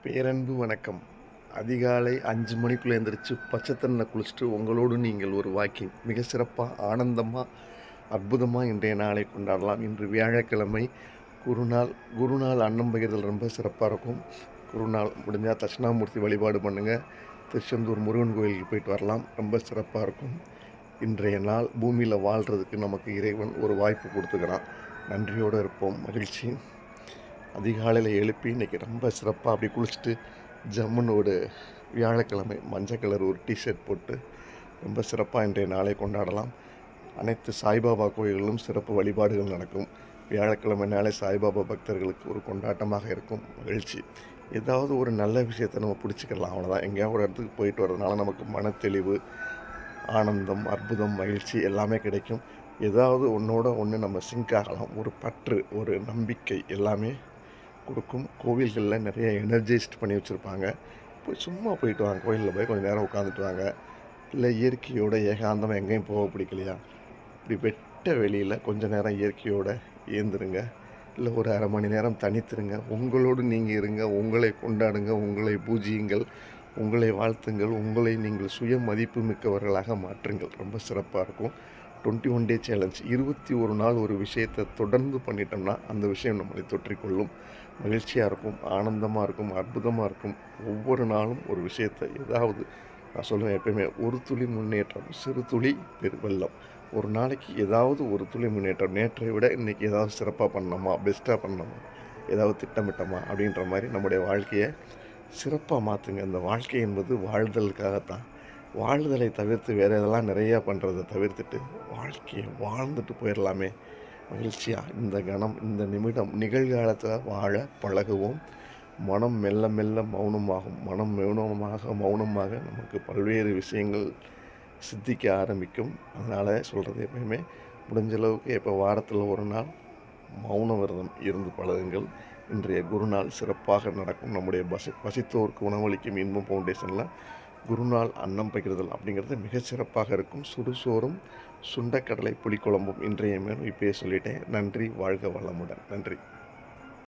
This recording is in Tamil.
பேரன்பு வணக்கம். அதிகாலை 5 மணிக்குள்ள எந்திரிச்சு பச்சை தண்ணில குளிச்சுட்டு உங்களோடு நீங்கள் ஒரு வாக்கிங். மிக சிறப்பா, ஆனந்தமா, அற்புதமா இன்றைய நாளை கொண்டாடலாம். இன்று வியாழக்கிழமை குருநாள். குருநாள் அன்னம் பகிர்தல் ரொம்ப சிறப்பாக இருக்கும். குருநாள் முடிஞ்சால் தட்சிணாமூர்த்தி வழிபாடு பண்ணுங்கள். திருச்செந்தூர் முருகன் கோயிலுக்கு போயிட்டு வரலாம். ரொம்ப சிறப்பாக இருக்கும். இன்றைய நாள் பூமியில் வாழ்கிறதுக்கு நமக்கு இறைவன் ஒரு வாய்ப்பு கொடுத்துக்கிறான். நன்றியோடு இருப்போம். மகிழ்ச்சி. அதிகாலையில் எழுப்பி இன்றைக்கி ரொம்ப சிறப்பாக அப்படி குளிச்சுட்டு ஜம்முன்னு ஒரு வியாழக்கிழமை மஞ்சள் கலர் ஒரு டிஷர்ட் போட்டு ரொம்ப சிறப்பாக இன்றைய நாளை கொண்டாடலாம். அனைத்து சாய்பாபா கோயில்களும் சிறப்பு வழிபாடுகள் நடக்கும். வியாழக்கிழமை நாளை சாய்பாபா பக்தர்களுக்கு ஒரு கொண்டாட்டமாக இருக்கும். மகிழ்ச்சி. ஏதாவது ஒரு நல்ல விஷயத்தை நம்ம பிடிச்சிக்கலாம், அவ்வளோதான். எங்கேயாவது ஒரு இடத்துக்கு போயிட்டு வரதுனால நமக்கு மனத்தெளிவு, ஆனந்தம், அற்புதம், மகிழ்ச்சி எல்லாமே கிடைக்கும். ஏதாவது ஒன்றோட ஒன்று நம்ம சிங்க் ஆகலாம். ஒரு பற்று, ஒரு நம்பிக்கை எல்லாமே கொடுக்கும். கோவில்களில் நிறைய எனர்ஜைஸ்ட் பண்ணி வச்சுருப்பாங்க. சும்மா போயிட்டு வாங்க, கோயிலில் போய் கொஞ்சம் நேரம் உட்காந்துட்டு வாங்க. இல்லை இயற்கையோட ஏகாந்தமாக எங்கேயும் போக பிடிக்கலையா, இப்படி வெட்ட வெளியில் கொஞ்சம் நேரம் இயற்கையோடு ஏந்துருங்க. இல்லை ஒரு அரை மணி நேரம் தனித்துருங்க. உங்களோடு நீங்கள் இருங்க. உங்களை கொண்டாடுங்க. உங்களை பூஜியுங்கள். உங்களை வாழ்த்துங்கள். உங்களை நீங்கள் சுய மதிப்பு மிக்கவர்களாக மாற்றுங்கள். ரொம்ப சிறப்பாக இருக்கும். 21 டே சேலஞ்ச். 21 நாள் ஒரு விஷயத்தை தொடர்ந்து பண்ணிட்டோம்னா அந்த விஷயம் நம்மளை தொற்றிக்கொள்ளும். மகிழ்ச்சியாக இருக்கும், ஆனந்தமாக இருக்கும், அற்புதமாக இருக்கும். ஒவ்வொரு நாளும் ஒரு விஷயத்தை ஏதாவது, நான் சொல்லுவேன் எப்பயுமே, ஒரு துளி முன்னேற்றம் சிறு துளி பெருவெள்ளம். ஒரு நாளைக்கு ஏதாவது ஒரு துளி முன்னேற்றம். நேற்றை விட இன்றைக்கி ஏதாவது சிறப்பாக பண்ணோமா, பெஸ்ட்டாக பண்ணோமா, ஏதாவது திட்டமிட்டோமா அப்படின்ற மாதிரி நம்முடைய வாழ்க்கையை சிறப்பாக மாற்றுங்க. இந்த வாழ்க்கை என்பது வாழ்தலுக்காகத்தான். வாழ்தலை தவிர்த்து வேறு எதெல்லாம் நிறையா பண்ணுறதை தவிர்த்துட்டு வாழ்க்கையை வாழ்ந்துட்டு போயிடலாமே. மகிழ்ச்சியாக இந்த கணம், இந்த நிமிடம், நிகழ்காலத்தில் வாழ பழகுவோம். மனம் மெல்ல மெல்ல மௌனமாகும். மனம் மௌனமாக நமக்கு பல்வேறு விஷயங்கள் சித்திக்க ஆரம்பிக்கும். அதனால் சொல்கிறது எப்பயுமே, முடிஞ்சளவுக்கு எப்போ வாரத்தில் ஒரு நாள் மௌன விரதம் இருந்து பழகுங்கள். இன்றைய குருநாள் சிறப்பாக நடக்கும். நம்முடைய பசித்தோருக்கு உணவளிக்கும் இன்பம் ஃபவுண்டேஷனில் குருநாள் அன்னம் பகிர்தல் அப்படிங்கிறது மிகச்சிறப்பாக இருக்கும். சுடுசோறும் சுண்டக்கடலை புளிக்குழம்பும் இன்றைய மேலும் இப்பயே சொல்லிட்டேன். நன்றி. வாழ்க வளமுடன். நன்றி.